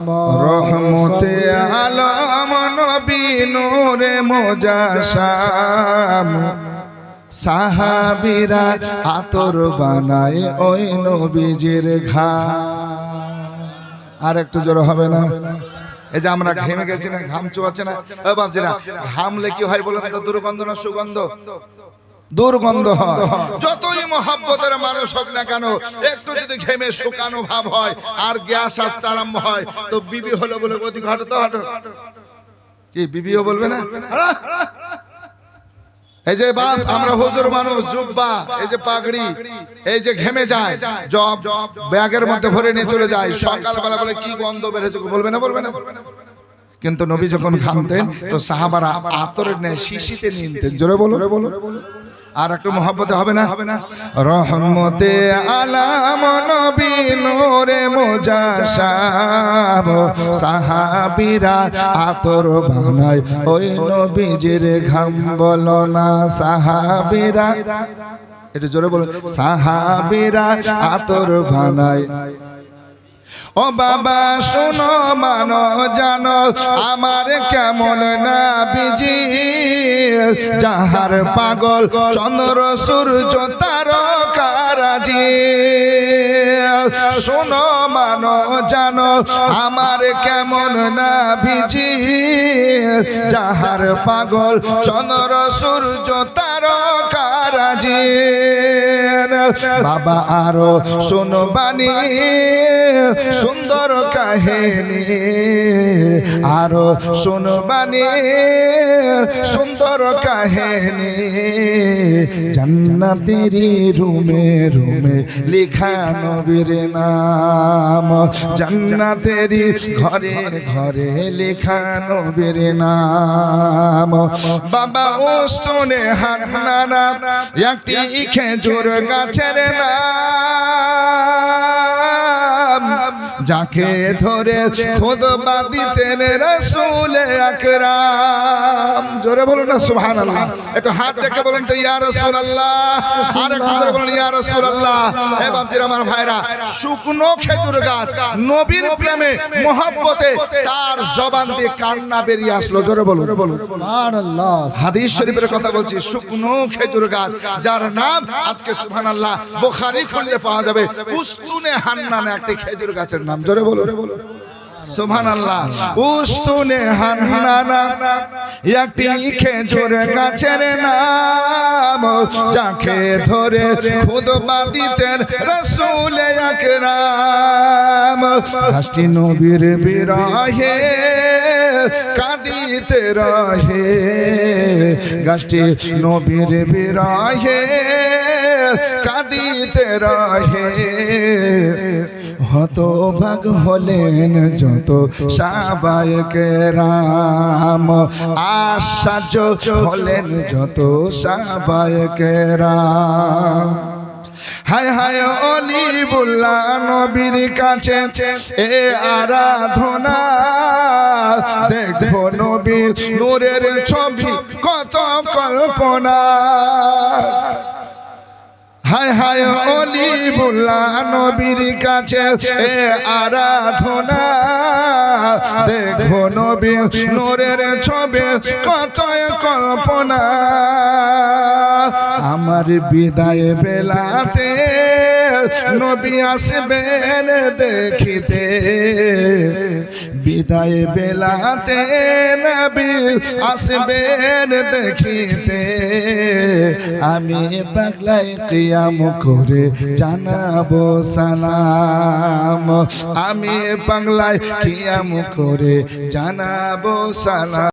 রহমতে আলম নবী নূরে মুজাশাম সাহাবীরা আতর বানায় ওই নবীজির ঘাম। আর একটু জোরে হবে না? এই যে আমরা ঘেমে গেছি না, ঘাম চুয়াচ্ছে না, ও ভাবছি না ঘামলে কি হয় বলেন তো? দুর্গন্ধ না সুগন্ধ? দুর্গন্ধ হয়। যতই মহব্বতের মানুষ হোক না কেন, একটু যদি ঘেমে শুকানো ভাব হয় আর গ্যাস আসতে আরম্ভ হয় তো বিবি হলো বলে গতি ঘটো তো হটো কি বিবিও বলবে না? এই যে বাপ আমরা হুজুর মানুষ, জুব্বা এই যে পাগড়ি এই যে ঘেমে যায়, জব ব্যাগের মধ্যে ভরে নিয়ে চলে যায়, সকালবেলা বলে কি গন্ধ বেরোচ্ছে, বলবে না? বলবে না? কিন্তু নবী যখন ঘামতেন তো সাহাবারা আতরের ন্যায় শিশিতে নিতেন। জোরে বলো। আর একটু মহব্বতে হবে না? রহমতে আলাম নবী নূরে মুজাশাম সাহাবীরা আতর বানায় ওই নবীজির ঘাম। বলো না সাহাবীরা, একটু জোরে বলো। সাহাবীরা আতর বানায়। ও বাবা শোনো মানো জানো আমার কেমন নবীজি, যাহার পাগল চন্দ্র সূর্য তারকারাজি। শোনো মানো জানো আমার কেমন নবীজি, যাহার পাগল চন্দ্র সূর্য তারকারাজি। বাবা আরো শোনো বাণী সুন্দর কাহিনী, আরো শোনো বাণী সুন্দর কাহিনী। জান্নাতেরি রুমে রুমে লেখা নবীর নাম, জান্নাতেরি ঘরে ঘরে লেখা নবীর নাম। বাবা ওস্তনে হান্নানা একটি খেজুর গাছের নাম, যাকে ধরে খুতবা দিতেন রাসূল আকরাম। জোরে বলুন না সুবহানাল্লাহ। একটু হাত দেখে বলেন তো ইয়া রাসূলুল্লাহ। আর একটু জোরে বলুন ইয়া রাসূলুল্লাহ। হে বাপজির আমার ভাইরা, শুকনো খেজুর গাছ নবীর প্রেমে মহব্বতে তার জবান দিয়ে কান্না বেরিয়ে আসলো। জোরে বলুন সুবহানাল্লাহ। হাদিস শরীফের কথা বলছি, শুকনো খেজুর গাছ যার নাম আজকে সুবহানাল্লাহ বুখারী খুললে পাওয়া যাবে। উস্তুনে হান্নানা একটি খেজুর গাছের নাম। জোরে বলুন সুবহানাল্লাহ। উস্তুনে হান্নানা একটি খেজুর গাছের নাম, যাকে ধরে খুতবা দিতেন রাসূল আকরাম। গাছটি নবীর বিরহে কাঁদিতে রহে, গাছটি নবীর বিরহে কাঁদিতে রহে। হতভাগ হলেন যত সাহাবায়ে কেরাম, আশ্চর্য হলেন যত সাহাবায়ে কেরাম। হায় হায় অলিবুল্লাহ নবীর কাছে এ আরাধনা, দেখবো নবী নূরের ছবি কত কল্পনা। হায় হায় অলিবুল্লাহ নবীর কাছে এ আরাধনা, দেখবো নবী নূরের ছবি কত কল্পনা। আমার বিদায় বেলাতে নবী আসবেন দেখিতে, বিদায় বেলাতে নবী আসবেন দেখিতে। আমি পাগলায় কিয়াম করে জানাবো সালাম, আমি পাগলায় কিয়াম করে জানাবো সালাম।